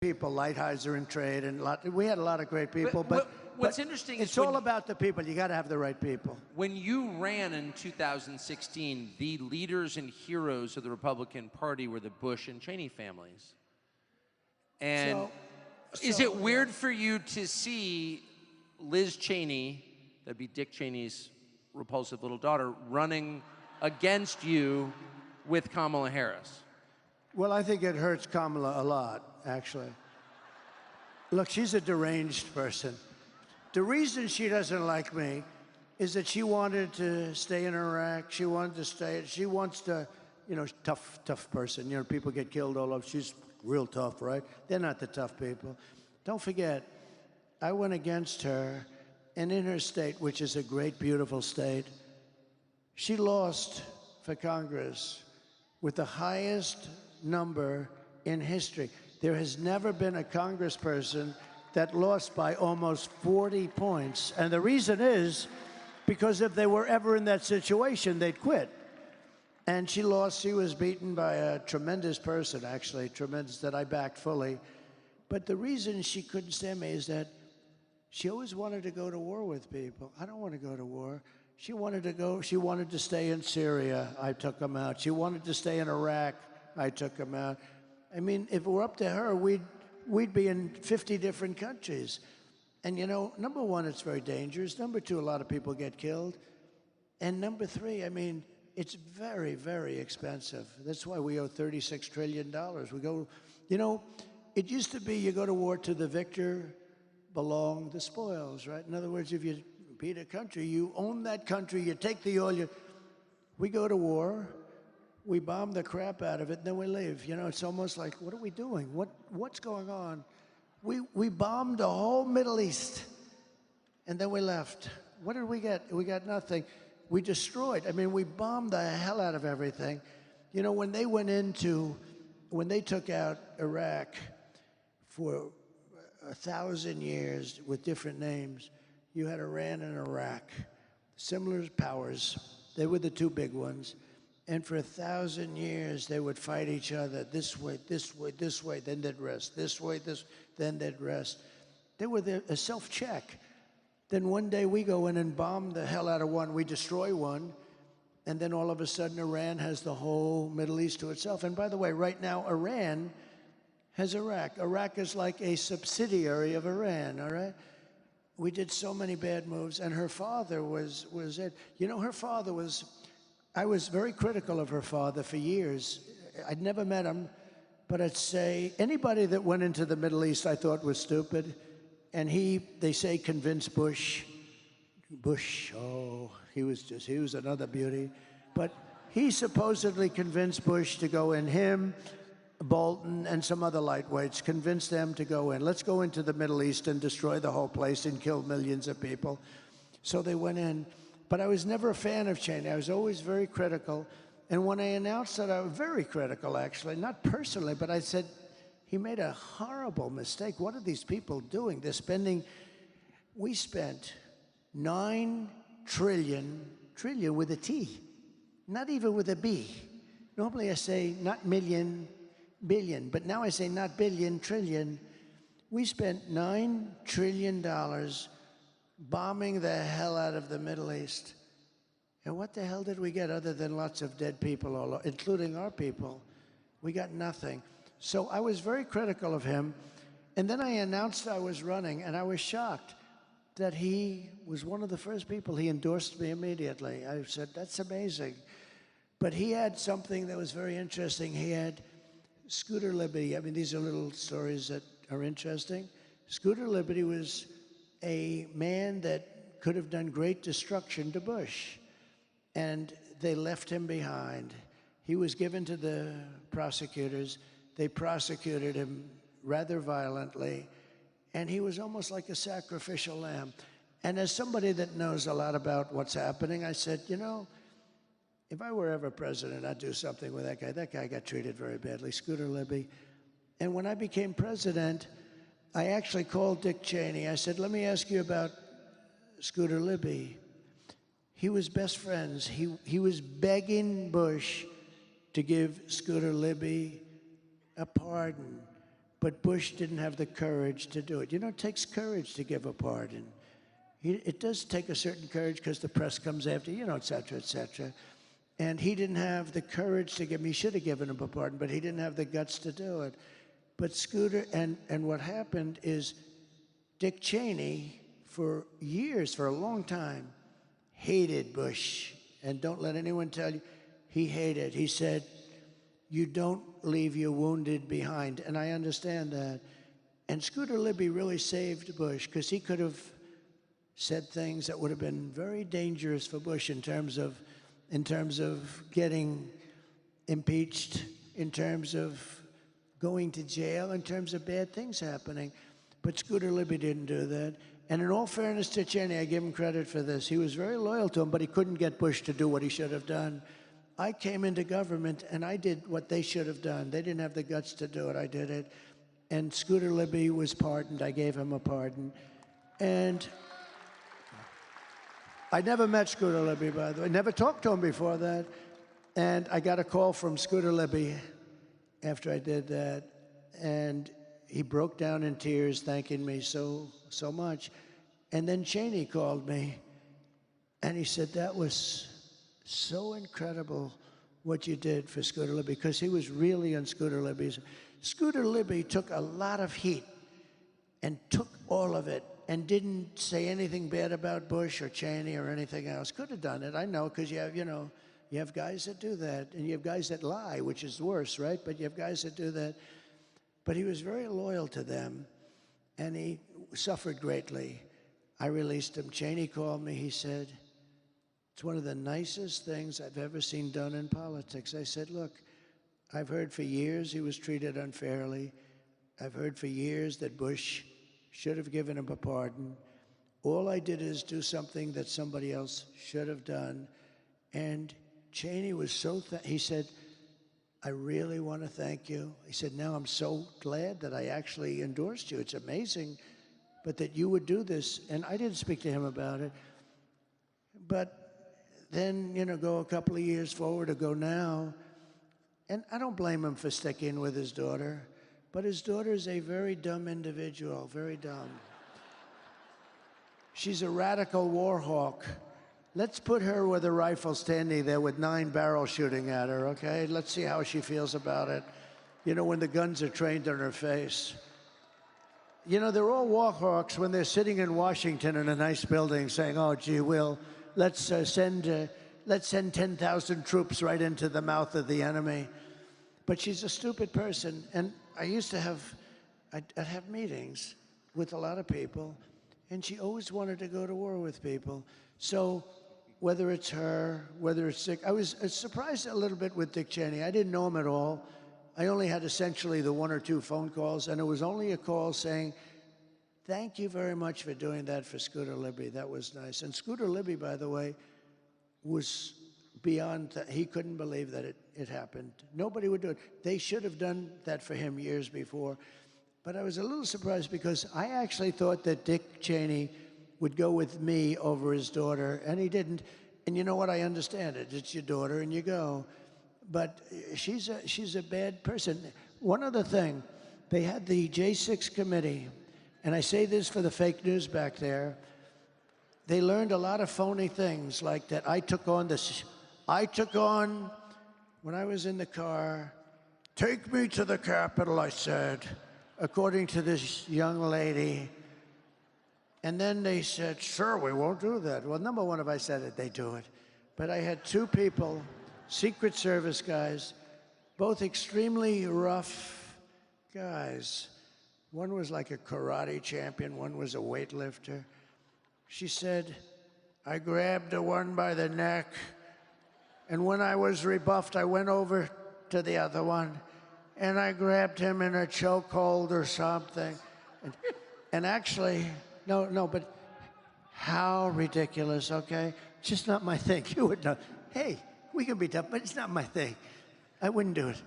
people, Lighthizer in trade, and we had a lot of great people. But what's interesting is it's all about the people. You got to have the right people. When you ran in 2016, the leaders and heroes of the Republican Party were the Bush and Cheney families. And is it weird for you to see Liz Cheney, that'd be Dick Cheney's repulsive little daughter, running against you with Kamala Harris? Well, I think it hurts Kamala a lot, actually. Look, she's a deranged person. The reason she doesn't like me is that she wanted to stay in Iraq. She wants to, tough person. You know, people get killed all over. She's real tough, right? They're not the tough people. Don't forget, I went against her, and in her state, which is a great, beautiful state, she lost for Congress with the highest number in history. There has never been a congressperson that lost by almost 40 points. And the reason is because if they were ever in that situation, they'd quit. And she lost. She was beaten by a tremendous person, actually, tremendous, that I backed fully. But the reason she couldn't stand me is that she always wanted to go to war with people. I don't want to go to war. She wanted to stay in Syria. I took them out. She wanted to stay in Iraq. I took them out. I mean, if it were up to her, we'd be in 50 different countries. And number one, it's very dangerous. Number two, a lot of people get killed. And number three, I mean, it's very, very expensive. That's why we owe $36 trillion. It used to be you go to war, to the victor belong the spoils, right? In other words, if you beat a country, you own that country, you take the oil. We go to war, we bomb the crap out of it, and then we leave. It's almost like, what are we doing? What's going on? We bombed the whole Middle East, and then we left. What did we get? We got nothing. We destroyed. I mean, we bombed the hell out of everything. When they took out Iraq for 1,000 years with different names, you had Iran and Iraq, similar powers. They were the two big ones. And for 1,000 years, they would fight each other this way, this way, this way, then they'd rest. This way, then they'd rest. They were a self-check. Then one day we go in and bomb the hell out of one. We destroy one. And then all of a sudden, Iran has the whole Middle East to itself. And by the way, right now, Iran has Iraq. Iraq is like a subsidiary of Iran, all right? We did so many bad moves. And her father was it. Her father was... I was very critical of her father for years. I'd never met him, but I'd say anybody that went into the Middle East I thought was stupid. And they say, convinced Bush. Bush, he was another beauty. But he supposedly convinced Bush to go in, him, Bolton, and some other lightweights, convinced them to go in. Let's go into the Middle East and destroy the whole place and kill millions of people. So they went in. But I was never a fan of Cheney. I was always very critical. And when I announced that, I was very critical, actually, not personally, but I said, he made a horrible mistake. What are these people doing? We spent 9 trillion with a T, not even with a B. Normally I say not million, billion, but now I say not billion, trillion. We spent $9 trillion bombing the hell out of the Middle East. And what the hell did we get other than lots of dead people, all over, including our people? We got nothing. So I was very critical of him. And then I announced I was running, and I was shocked that he was one of the first people. He endorsed me immediately. I said, that's amazing. But he had something that was very interesting. He had Scooter Libby. I mean, these are little stories that are interesting. Scooter Libby was a man that could have done great destruction to Bush. And they left him behind. He was given to the prosecutors. They prosecuted him rather violently. And he was almost like a sacrificial lamb. And as somebody that knows a lot about what's happening, I said, if I were ever president, I'd do something with that guy. That guy got treated very badly, Scooter Libby. And when I became president, I actually called Dick Cheney. I said, let me ask you about Scooter Libby. He was best friends. He was begging Bush to give Scooter Libby a pardon. but Bush didn't have the courage to do it. You know, it takes courage to give a pardon. It does take a certain courage because the press comes after, you know, et cetera, et cetera. And he didn't have the courage to give him, he should have given him a pardon, but he didn't have the guts to do it. But Scooter, and what happened is Dick Cheney, for years, for a long time, hated Bush. And don't let anyone tell you, he hated. He said, you don't leave your wounded behind. And I understand that. And Scooter Libby really saved Bush because he could have said things that would have been very dangerous for Bush in terms of getting impeached, in terms of going to jail, in terms of bad things happening. But Scooter Libby didn't do that. And in all fairness to Cheney, I give him credit for this. He was very loyal to him, but he couldn't get Bush to do what he should have done. I came into government, and I did what they should have done. They didn't have the guts to do it. I did it. And Scooter Libby was pardoned. I gave him a pardon. And I never met Scooter Libby, by the way. Never talked to him before that. And I got a call from Scooter Libby after I did that. And he broke down in tears, thanking me so much. And then Cheney called me, and he said, that was so incredible what you did for Scooter Libby, because he was really on Scooter Libby's. Scooter Libby took a lot of heat and took all of it and didn't say anything bad about Bush or Cheney or anything else. Could have done it, I know, because you have guys that do that, and you have guys that lie, which is worse, right? But you have guys that do that. But he was very loyal to them, and he suffered greatly. I released him. Cheney called me. He said, it's one of the nicest things I've ever seen done in politics. I said, look, I've heard for years he was treated unfairly. I've heard for years that Bush should have given him a pardon. All I did is do something that somebody else should have done. And Cheney was so, he said, I really want to thank you. He said, now I'm so glad that I actually endorsed you. It's amazing, but that you would do this. And I didn't speak to him about it. But then, go a couple of years forward or go now, and I don't blame him for sticking with his daughter, but his daughter is a very dumb individual, very dumb. She's a radical war hawk. Let's put her with a rifle standing there with 9 barrels shooting at her, okay? Let's see how she feels about it. When the guns are trained on her face. They're all war hawks when they're sitting in Washington in a nice building saying, oh, gee, let's send 10,000 troops right into the mouth of the enemy. But she's a stupid person. And I used to I'd have meetings with a lot of people, and she always wanted to go to war with people. So whether it's her, whether it's Dick, I was surprised a little bit with Dick Cheney. I didn't know him at all. I only had essentially the 1 or 2 phone calls, and it was only a call saying, thank you very much for doing that for Scooter Libby. That was nice. And Scooter Libby, by the way, was beyond that. He couldn't believe that it happened. Nobody would do it. They should have done that for him years before. But I was a little surprised because I actually thought that Dick Cheney would go with me over his daughter, and he didn't. And you know what? I understand it. It's your daughter, and you go. But she's a bad person. One other thing, they had the J6 committee, and I say this for the fake news back there. They learned a lot of phony things, like that I took on when I was in the car, take me to the Capitol, I said, according to this young lady. And then they said, sure, we won't do that. Well, number one, if I said it, they do it. But I had 2 people, Secret Service guys, both extremely rough guys. One was like a karate champion, one was a weightlifter. She said, I grabbed the one by the neck, and when I was rebuffed, I went over to the other one, and I grabbed him in a chokehold or something. And actually, no, but how ridiculous, okay? Just not my thing. You would know. Hey, we can be tough, but it's not my thing. I wouldn't do it.